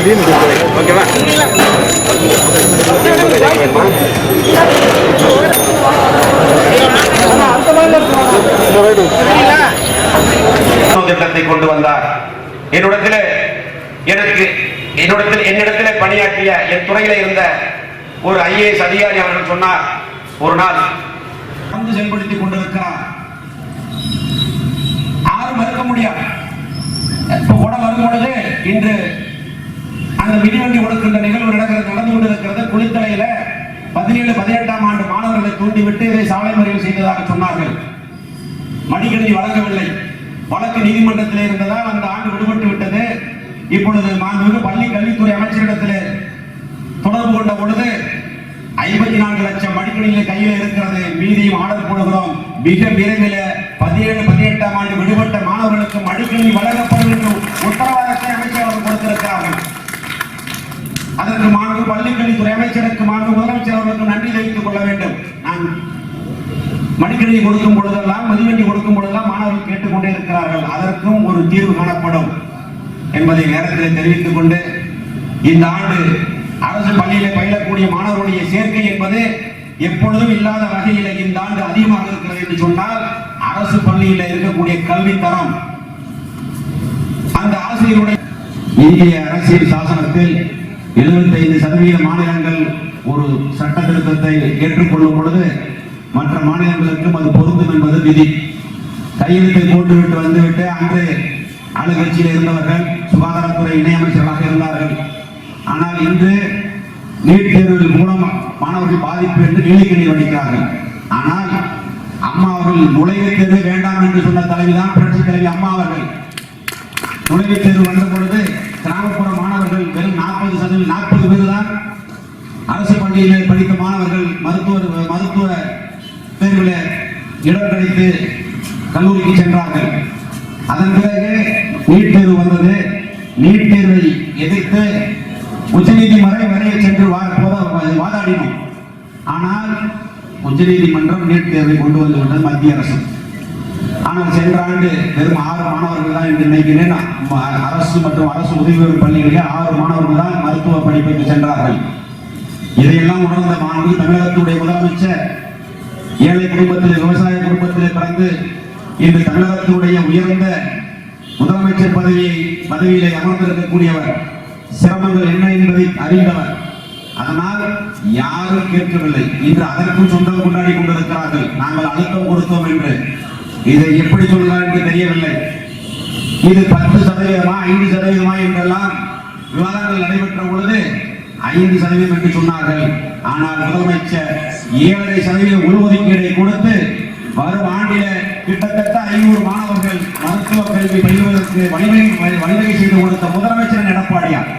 ஓகேவா? திட்டத்தை கொண்டு வந்தார். என்னிடத்திலே பணியாற்றிய என் துறையில இருந்த ஒரு IAS அதிகாரி அவர்கள் சொன்னார், ஒரு நாள் செயல்படுத்திக் கொண்டிருக்கிறார், யாரும் மறுக்க முடியாது. கூட வரும் பொழுது இன்று அந்த மிதிவண்டி கொடுக்கின்ற நிகழ்வு நடந்து கொண்டிருக்கிறது. குளித்தலையில 17, 18ஆம் ஆண்டு மாணவர்களை தூண்டிவிட்டு இதை சாலை மறியல் செய்ததாக சொன்னார்கள். மடிக்கணினி வழங்கவில்லை. வழக்கு நீதிமன்றத்தில் இருந்ததால் அந்த ஆண்டு விடுபட்டு விட்டது. இப்பொழுது மாண்புமிகு பள்ளி கல்வித்துறை அமைச்சரிடத்தில் தொடர்பு கொண்ட பொழுது 54 லட்சம் மடிக்கணினிகள் கையில் இருக்கிறது, மீதியும் ஆர்டர் போடுகிறோம். மிக விரைவில் 17, 18ஆம் ஆண்டு விடுபட்ட மாணவர்களுக்கு மடிக்கணினி வழங்கப்படும் என்று உத்தரவாதத்தை அமைச்சர் அவர்கள் கொடுத்திருக்கிறார்கள். அதற்கு மாண்பு பள்ளிக்கல்வித்துறை அமைச்சருக்கு, மாண்பு முதலமைச்சர் அவர்களுக்கு நன்றி தெரிவித்துக் கொள்ள வேண்டும். நான் மடிக்கணினி கொடுக்கும் பொழுதெல்லாம், மதிவண்டி கொடுக்கும் பொழுதெல்லாம் மாணவர்கள் கேட்டுக்கொண்டே இருக்கிறார்கள். அதற்கும் ஒரு தீர்வு காணப்படும் என்பதை நேரத்தில் தெரிவித்துக் கொண்டு, இந்த ஆண்டு அரசு பள்ளியில பயிலக்கூடிய மாணவர்களுடைய சேர்க்கை என்பது எப்பொழுதும் இல்லாத வகையில் இந்த ஆண்டு அதிகமாக இருக்கிறது என்று சொன்னால், அரசு பள்ளியில் இருக்கக்கூடிய கல்வி தரம், அந்த ஆசிரியருடைய இந்திய அரசியல் சாசனத்தில் 75% மாநிலங்கள் ஒரு சட்ட திருத்தத்தை ஏற்றுக்கொள்ளும் பொழுது மற்ற மாநிலங்களுக்கும் அது பொருந்தும் என்பது விதி. கையெழுத்தை போட்டுவிட்டு வந்துவிட்டு அன்று ஆளுங்கட்சியில் இருந்தவர்கள் சுகாதாரத்துறை இணையமைச்சர்களாக இருந்தார்கள். ஆனால் இன்று நீட் தேர்வில் மூலம் மாணவர்கள் பாதிப்பு என்று நீலிக்கண்ணீர் வடிக்கிறார்கள். ஆனால் அம்மா அவர்கள் நுழைவுத் தேர்வு வேண்டாம் என்று சொன்ன தலைவிதான் புரட்சி தலைவி அம்மா அவர்கள். நுழைவுத் தேர்வு வந்த பொழுது கிராமப்புற மாணவர்கள் வெறும் 40% பேர் தான் அரசு பள்ளியில் படித்த மாணவர்கள் மருத்துவ தேர்வில் இடம் கிடைத்து கல்லூரிக்கு சென்றார்கள். அதன் பிறகு நீட் தேர்வு வந்தது. நீட் தேர்வை எதிர்த்து உச்சநீதிமன்றம் வரைய சென்று வாதாடினோம். ஆனால் உச்சநீதிமன்றம் நீட் தேர்வை கொண்டு வந்து விட்டது மத்திய அரசு. ஆனால் சென்ற ஆண்டு வெறும் 6 மாணவர்கள் தான் என்று நினைக்கிறேன். அரசு மற்றும் அரசு உதவி பெறும் பள்ளிகளிலே 6 மாணவர்கள் தான் மருத்துவ படிப்புக்கு சென்றார்கள். இதையெல்லாம் உணர்ந்த மாண்பு தமிழகத்துடைய முதலமைச்சர் ஏழை குடும்பத்தில், விவசாய குடும்பத்திலே பிறந்து இன்று தமிழகத்துடைய உயர்ந்த முதலமைச்சர் பதவியிலே அமர்ந்திருக்கக்கூடியவர், சிரமங்கள் என்ன என்பதை அறிந்தவர். அதனால் யாரும் கேட்கவில்லை. இன்று அதற்கும் சொந்தம் கொண்டாடி கொண்டிருக்கிறார்கள். நாங்கள் அழுத்தம் கொடுத்தோம் என்று. இதை எப்படி சொல்லலாம் என்று தெரியவில்லை. இது 10%, 5% என்றெல்லாம் விவாதங்கள் நடைபெற்ற பொழுது 5% என்று சொன்னார்கள். ஆனால் முதலமைச்சர் 7.5% உள்ஒதுக்கீடை கொடுத்து வரும் ஆண்டில கிட்டத்தட்ட 500 மாணவர்கள் மருத்துவ கல்வி பயிலுவதற்கு வழிவகை செய்து கொடுத்த முதலமைச்சர் எடப்பாடியார்.